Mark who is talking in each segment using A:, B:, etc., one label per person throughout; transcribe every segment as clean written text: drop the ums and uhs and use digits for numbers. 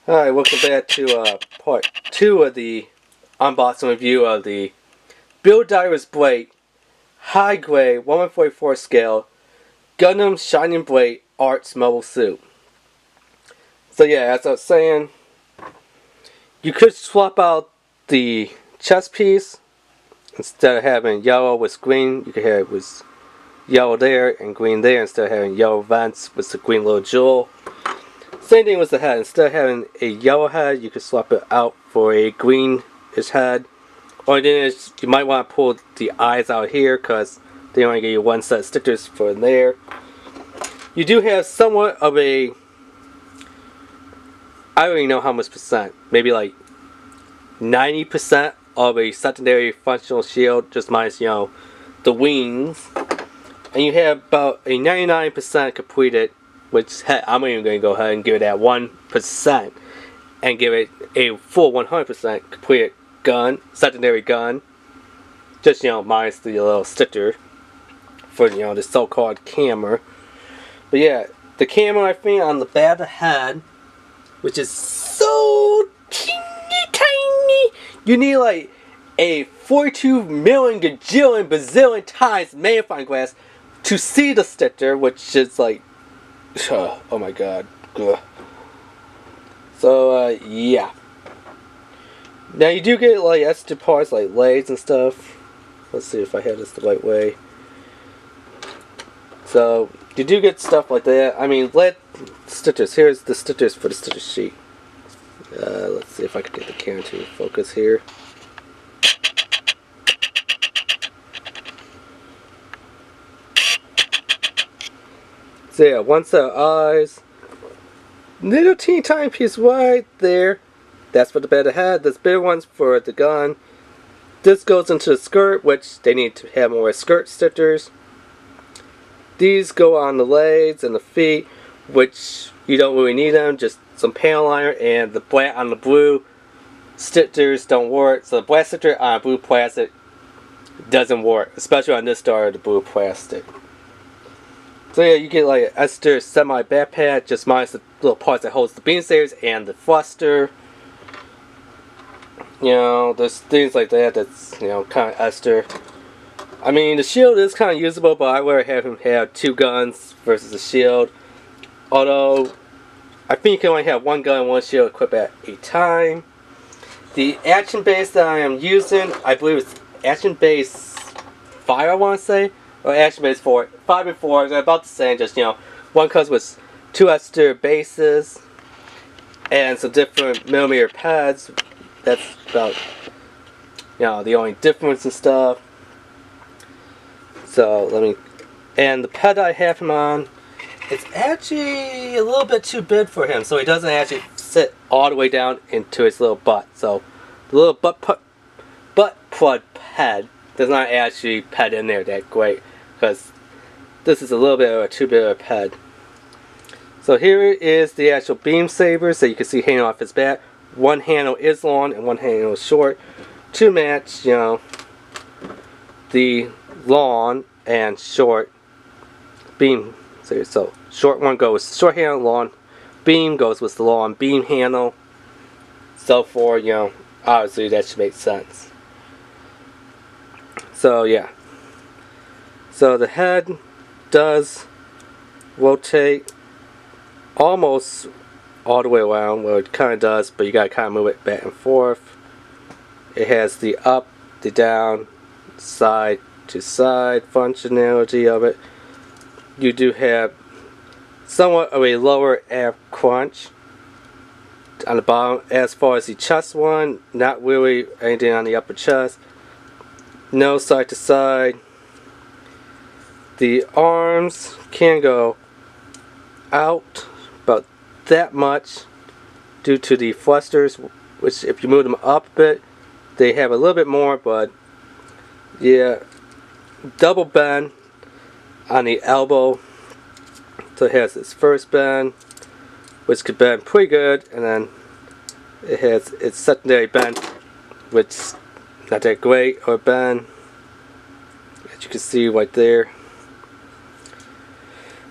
A: Alright, welcome back to part 2 of the unboxing review of the Build Divers Break High Grade 1/44 Scale Gundam Shining Break Arts Mobile Suit. So yeah, as I was saying, you could swap out the chest piece. Instead of having yellow with green, you could have it with yellow there and green there instead of having yellow vents with the green little jewel. Same thing with the head. Instead of having a yellow head, you could swap it out for a greenish head. Only thing is, you might want to pull the eyes out here because they only give you one set of stickers for there. You do have somewhat of a, I don't even know how much percent, maybe like 90% of a secondary functional shield, just minus, the wings. And you have about a 99% completed, which I'm even going to go ahead and give it that 1% and give it a full 100% completed gun, secondary gun. Just, minus the little sticker for, the so-called camera. But yeah, the camera I think on the back of the head, which is so teeny tiny, you need like a 42 million gajillion bazillion times magnifying glass to see the sticker, which is like, oh my god. Ugh. So, yeah. Now you do get like extra parts like legs and stuff. Let's see if I have this the right way. So, you do get stuff like that. I mean, stickers. Here's the stickers for the sticker sheet. Let's see if I can get the camera to focus here. So yeah, one set of eyes. Little teeny tiny piece right there. That's for the back of the head. This bigger one's for the gun. This goes into the skirt, which they need to have more skirt stickers. These go on the legs and the feet, which you don't really need them. Just some panel liner, and the black on the blue stickers don't work. So the black sticker on blue plastic doesn't work, especially on this star, the blue plastic. So yeah, you get like an extra semi backpack, just minus the little parts that holds the beam sabers and the thruster. There's things like that that's, kind of extra. I mean, the shield is kind of usable, but I would have him have 2 guns versus a shield. Although, I think you can only have 1 gun and 1 shield equipped at a time. The action base that I am using, I believe it's action base 5, I want to say. Or action base 4. 5 and 4 are about the same, just, one comes with 2 extra bases and some different millimeter pads. That's about, the only difference and stuff. So, and the pad I have him on, it's actually a little bit too big for him, so he doesn't actually sit all the way down into his little butt. So, the little butt plug pad does not actually pad in there that great, because this is a little bit of a too big of a pad. So here is the actual beam sabers that you can see hanging off his back. One handle is long and one handle is short to match, the long and short beam sabers. So short one goes with the short handle, long beam goes with the long beam handle. So for, obviously that should make sense. So yeah. So the head does rotate almost all the way around. Well, it kind of does, but you gotta kind of move it back and forth. It has the up, the down, side to side functionality of it. You do have somewhat of a lower ab crunch on the bottom. As far as the chest one, not really anything on the upper chest. No side to side. The arms can go out about that much due to the thrusters, which if you move them up a bit, they have a little bit more, but yeah, double bend on the elbow. So it has its first bend, which could bend pretty good, and then it has its secondary bend, which not that great, or bend, as you can see right there.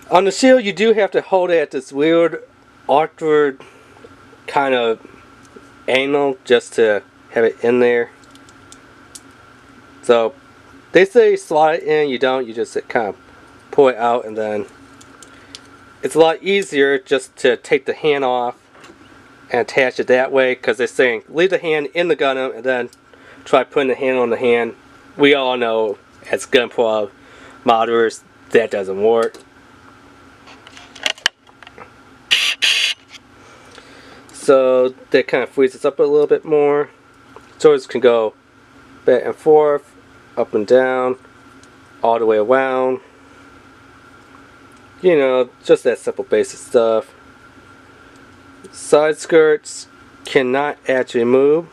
A: On the shield, you do have to hold it at this weird, awkward kind of anal just to have it in there. So they say slide it in, you don't, you just kind of pull it out, and then it's a lot easier just to take the hand off and attach it that way, because they're saying leave the hand in the Gundam and then try putting the hand on the hand. We all know as Gunpla modders that doesn't work. So that kind of frees us up a little bit more. Swords can go back and forth, up and down, all the way around. You know, just that simple basic stuff. Side skirts cannot actually move.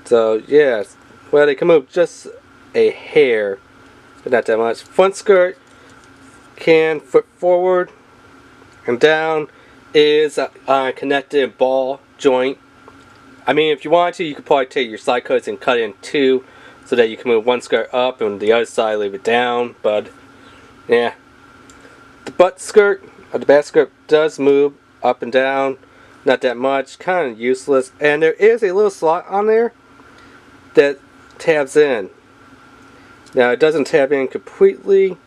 A: So yeah, well, they can move just a hair, but not that much. Front skirt can foot forward and down, is a connected ball joint. I mean, if you wanted to, you could probably take your side cuts and cut it in two so that you can move one skirt up and the other side leave it down, but yeah. The butt skirt, or the back skirt, does move up and down, not that much, kind of useless, and there is a little slot on there that tabs in. Now it doesn't tab in completely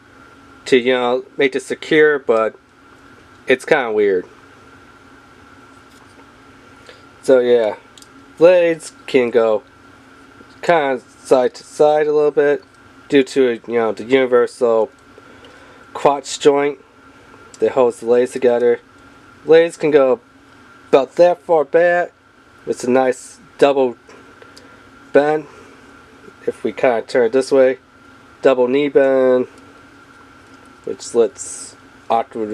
A: to, you know, make it secure, but it's kind of weird. So yeah, blades can go kind of side to side a little bit due to, you know, the universal crotch joint that holds the blades together. Blades can go about that far back. It's a nice double bend. If we kind of turn it this way, double knee bend, which lets awkward